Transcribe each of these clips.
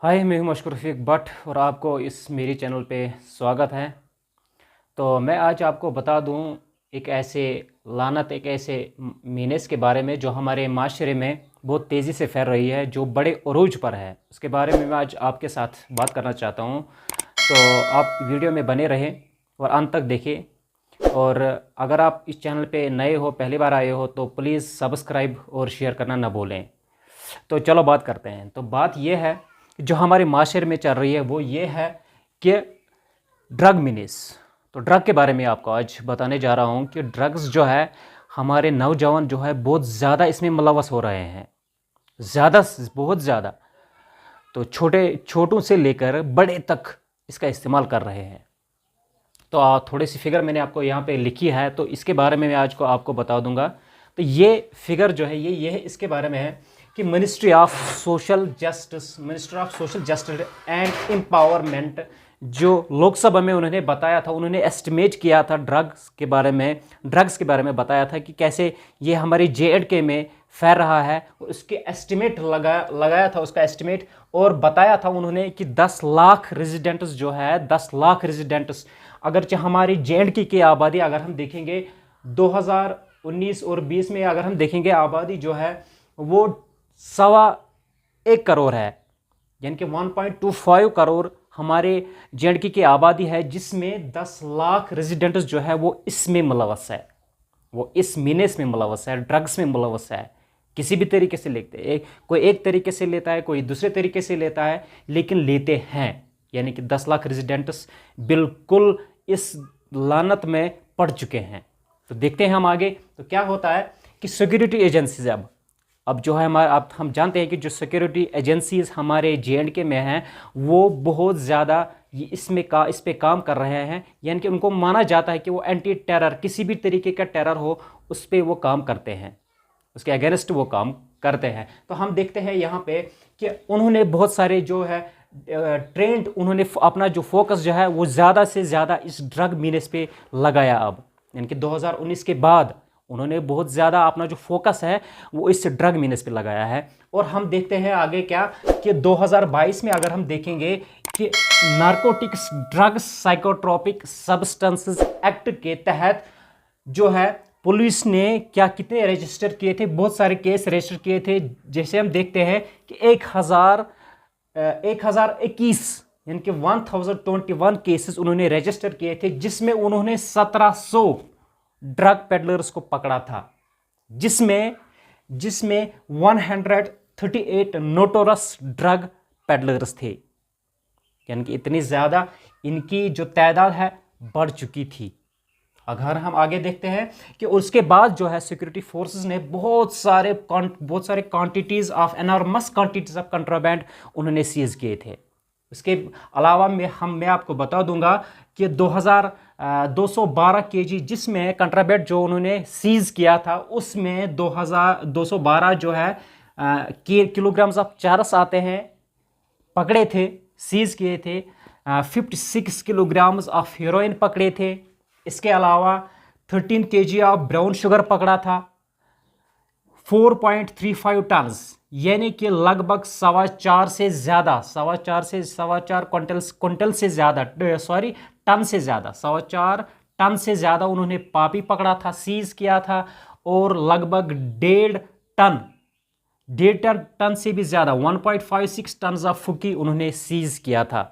हाय, मैं हूं मशकूर रफ़ीक भट्ट और आपको इस मेरी चैनल पे स्वागत है। तो मैं आज आपको बता दूं एक ऐसे मीनस के बारे में जो हमारे माशरे में बहुत तेज़ी से फैल रही है, जो बड़े अरूज पर है। उसके बारे में मैं आज आपके साथ बात करना चाहता हूं। तो आप वीडियो में बने रहें और अंत तक देखें। और अगर आप इस चैनल पे नए हो, पहली बार आए हो, तो प्लीज़ सब्सक्राइब और शेयर करना ना भूलें। तो चलो बात करते हैं। तो बात यह है कि जो हमारे माशरे में चल रही है वो ये है कि ड्रग मिनीस। तो ड्रग के बारे में आपको आज बताने जा रहा हूँ कि ड्रग्स जो है, हमारे नौजवान जो है बहुत ज़्यादा इसमें मुलव्वस हो रहे हैं, ज़्यादा, बहुत ज़्यादा। तो छोटों से लेकर बड़े तक इसका इस्तेमाल कर रहे हैं। तो थोड़ी सी फिगर मैंने आपको यहाँ पे लिखी है, तो इसके बारे में मैं आज को आपको बता दूंगा। तो ये फिगर जो है ये है, इसके बारे में है कि ministry of social justice and empowerment, जो लोकसभा में उन्होंने बताया था, उन्होंने एस्टिमेट किया था ड्रग्स के बारे में बताया था कि कैसे ये हमारे JNK में फैल रहा है। उसके एस्टिमेट लगाया था, उसका एस्टिमेट, और बताया था उन्होंने कि 10 लाख रेजिडेंट्स जो है, 10 लाख रेजिडेंट्स, अगरचे हमारी JNK की आबादी अगर हम देखेंगे 2019 और 20 में, अगर हम देखेंगे आबादी जो है वो 1.25 करोड़ है, यानी कि 1.25 करोड़ हमारे JNK की आबादी है, जिसमें 10 लाख रेजिडेंट्स जो है वो इसमें मुलव्वस है, वो इस मीनेस में मुलव्वस है, ड्रग्स में मुलव्वस है। किसी भी तरीके से लेते हैं, कोई एक तरीके से लेता है, कोई दूसरे तरीके से लेता है, लेकिन लेते हैं। यानी कि 10 लाख रेजिडेंट्स बिल्कुल इस लानत में पड़ चुके हैं। तो देखते हैं हम आगे। तो क्या होता है कि सिक्योरिटी एजेंसीज अब जो है अब हम जानते हैं कि जो सिक्योरिटी एजेंसीज हमारे JNK में हैं वो बहुत ज़्यादा इस पे काम कर रहे हैं। यानी कि उनको माना जाता है कि वो एंटी टेरर, किसी भी तरीके का टेरर हो उस पर वो काम करते हैं, उसके अगेंस्ट वो काम करते हैं। तो हम देखते हैं यहाँ पे कि उन्होंने बहुत सारे जो है ट्रेंड, उन्होंने अपना जो फोकस जो है वो ज़्यादा से ज़्यादा इस ड्रग मीनेस पे लगाया। अब यानी कि 2019 के बाद उन्होंने बहुत ज़्यादा अपना जो फोकस है वो इस ड्रग मीनेस पे लगाया है। और हम देखते हैं आगे क्या कि 2022 में अगर हम देखेंगे कि narcotics drugs psychotropic substances act के तहत जो है पुलिस ने कितने रजिस्टर किए थे, बहुत सारे केस रजिस्टर किए थे। जैसे हम देखते हैं कि 1021 यानी कि 1021 केसेस उन्होंने रजिस्टर किए थे, जिसमें उन्होंने 1700 ड्रग पेडलर्स को पकड़ा था, जिसमें 138 नोटोरस ड्रग पेडलर्स थे। यानी कि इतनी ज़्यादा इनकी जो तादाद है बढ़ चुकी थी। अगर हम आगे देखते हैं कि उसके बाद जो है सिक्योरिटी फोर्सेस ने बहुत सारे quantities of enormous quantities of contraband उन्होंने सीज किए थे। उसके अलावा मैं आपको बता दूंगा कि 212 केजी जिसमें कंट्राबैंड जो उन्होंने सीज किया था, उसमें 2212 जो है किलोग्राम्स ऑफ चरस आते हैं, पकड़े थे, सीज किए थे। 56 किलोग्राम्स ऑफ हीरोइन पकड़े थे। इसके अलावा 13 केजी ऑफ ब्राउन शुगर पकड़ा था। 4.35 टन्स यानी कि लगभग 4.25 से ज़्यादा, 4.25 क्विंटल से ज़्यादा, टन से ज़्यादा, 4.25 टन से ज़्यादा उन्होंने पापी पकड़ा था, सीज किया था। और लगभग 1.5 टन से भी ज़्यादा, 1.56 टन ऑफ फुकी उन्होंने सीज किया था।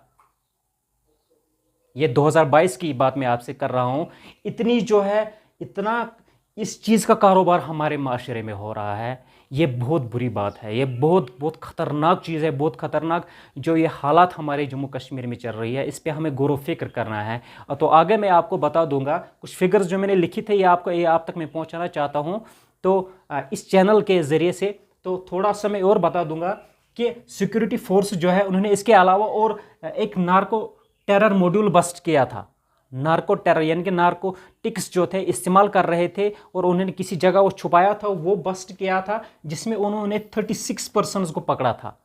ये 2022 की बात मैं आपसे कर रहा हूं। इतनी जो है, इतना इस चीज़ का कारोबार हमारे माशरे में हो रहा है। ये बहुत बुरी बात है, ये बहुत ख़तरनाक चीज़ है, बहुत ख़तरनाक जो ये हालात हमारे जम्मू कश्मीर में चल रही है। इस पे हमें गौर फिक्र करना है। तो आगे मैं आपको बता दूंगा कुछ फिगर्स जो मैंने लिखी थे, ये आप तक मैं पहुंचाना चाहता हूं। तो इस चैनल के ज़रिए से तो थोड़ा सा मैं और बता दूंगा कि सिक्योरिटी फोर्स जो है उन्होंने इसके अलावा और एक नार्को टेरर मॉड्यूल बस्ट किया था। नार्को टेरर यानी कि नार्कोटिक्स जो थे इस्तेमाल कर रहे थे और उन्होंने किसी जगह वो छुपाया था, वो बस्ट किया था, जिसमें उन्होंने 36 पर्सन्स को पकड़ा था।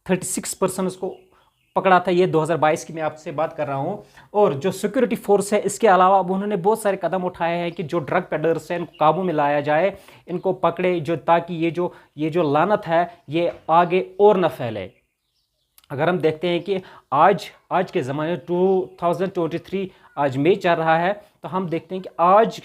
36 पर्सन्स को पकड़ा था। ये 2022 की मैं आपसे बात कर रहा हूं। और जो सिक्योरिटी फोर्स है, इसके अलावा अब उन्होंने बहुत सारे कदम उठाए हैं कि जो ड्रग पेडलर्स हैं इनको काबू में लाया जाए, इनको पकड़े, जो ताकि ये जो लानत है ये आगे और न फैले। अगर हम देखते हैं कि आज के ज़माने 2023 आज मई चल रहा है, तो हम देखते हैं कि आज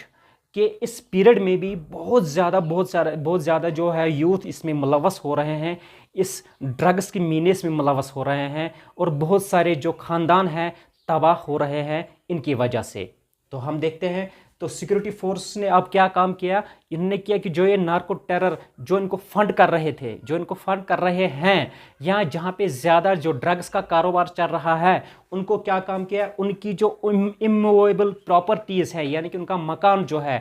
के इस पीरियड में भी बहुत ज़्यादा जो है यूथ इसमें मुलव्वस हो रहे हैं, इस ड्रग्स की मीनेस में मुलव्वस हो रहे हैं, और बहुत सारे जो ख़ानदान हैं तबाह हो रहे हैं इनकी वजह से। तो हम देखते हैं तो सिक्योरिटी फोर्स ने अब क्या काम किया, इन्होंने किया कि जो ये नार्को टेरर जो इनको फंड कर रहे थे, जो इनको फंड कर रहे हैं, या जहाँ पे ज़्यादा जो ड्रग्स का कारोबार चल रहा है, उनको क्या काम किया, उनकी जो इमूवेबल प्रॉपर्टीज़ है, यानी कि उनका मकान जो है,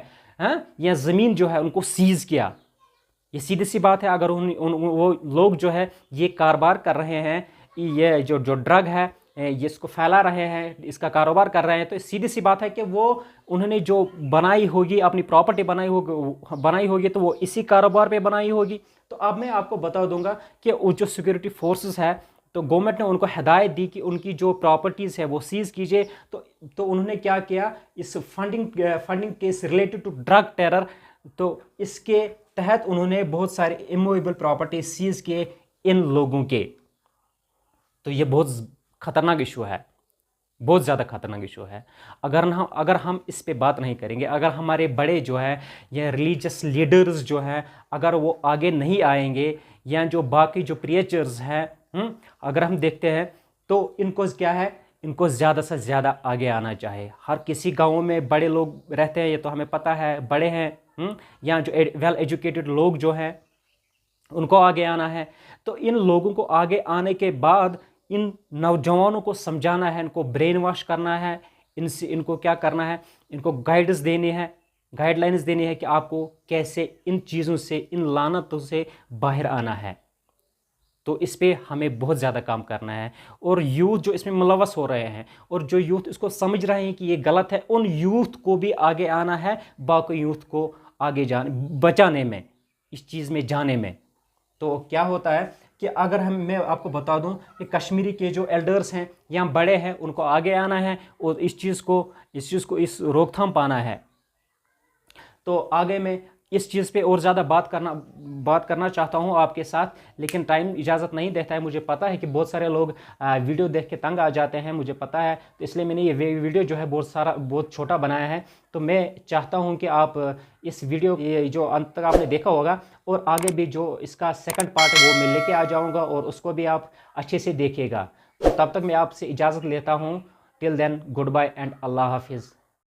या ज़मीन जो है, उनको सीज़ किया। ये सीधी सी बात है, अगर वो लोग जो है ये कारोबार कर रहे हैं, ये जो ड्रग है ये इसको फैला रहे हैं, इसका कारोबार कर रहे हैं, तो सीधी सी बात है कि वो उन्होंने जो बनाई होगी अपनी प्रॉपर्टी बनाई होगी तो वो इसी कारोबार पे बनाई होगी। तो अब मैं आपको बता दूंगा कि वो जो सिक्योरिटी फोर्सेस है, तो गवर्नमेंट ने उनको हिदायत दी कि उनकी जो प्रॉपर्टीज़ है वो सीज़ कीजिए। तो उन्होंने क्या किया, इस funding case related to drug terror, तो इसके तहत उन्होंने बहुत सारे इमूवेबल प्रॉपर्टी सीज किए इन लोगों के। तो ये बहुत ख़तरनाक इशू है, बहुत ज़्यादा ख़तरनाक इशू है। अगर हम इस पे बात नहीं करेंगे, अगर हमारे बड़े जो है या रिलीजियस लीडर्स जो हैं, अगर वो आगे नहीं आएंगे, या जो बाकी जो प्रीचर्स हैं, अगर हम देखते हैं तो इनको क्या है, इनको ज़्यादा से ज़्यादा आगे आना चाहिए। हर किसी गाँव में बड़े लोग रहते हैं, ये तो हमें पता है, बड़े हैं, या जो वेल एजुकेटेड लोग जो हैं उनको आगे आना है। तो इन लोगों को आगे आने के बाद इन नौजवानों को समझाना है, इनको ब्रेन वॉश करना है, इनको क्या करना है, इनको गाइडेंस देनी है, गाइडलाइंस देनी है कि आपको कैसे इन चीज़ों से, इन लानतों से बाहर आना है। तो इस पे हमें बहुत ज़्यादा काम करना है। और यूथ जो इसमें मुलव्वस हो रहे हैं और जो यूथ इसको समझ रहे हैं कि ये गलत है, उन यूथ को भी आगे आना है, बाकी यूथ को आगे बचाने में, इस चीज़ में जाने में। तो क्या होता है कि अगर मैं आपको बता दूं कि कश्मीरी के जो एल्डर्स हैं या बड़े हैं, उनको आगे आना है और इस रोकथाम पाना है। तो आगे मैं इस चीज़ पे और ज़्यादा बात करना चाहता हूँ आपके साथ, लेकिन टाइम इजाज़त नहीं देता है। मुझे पता है कि बहुत सारे लोग वीडियो देख के तंग आ जाते हैं, मुझे पता है, तो इसलिए मैंने ये वीडियो जो है बहुत छोटा बनाया है। तो मैं चाहता हूँ कि आप इस वीडियो ये जो अंत तक आपने देखा होगा, और आगे भी जो इसका सेकंड पार्ट है वो मैं लेके आ जाऊँगा, और उसको भी आप अच्छे से देखिएगा। तो तब तक मैं आपसे इजाज़त लेता हूँ। टिल देन, गुड बाय एंड अल्लाह हाफिज़।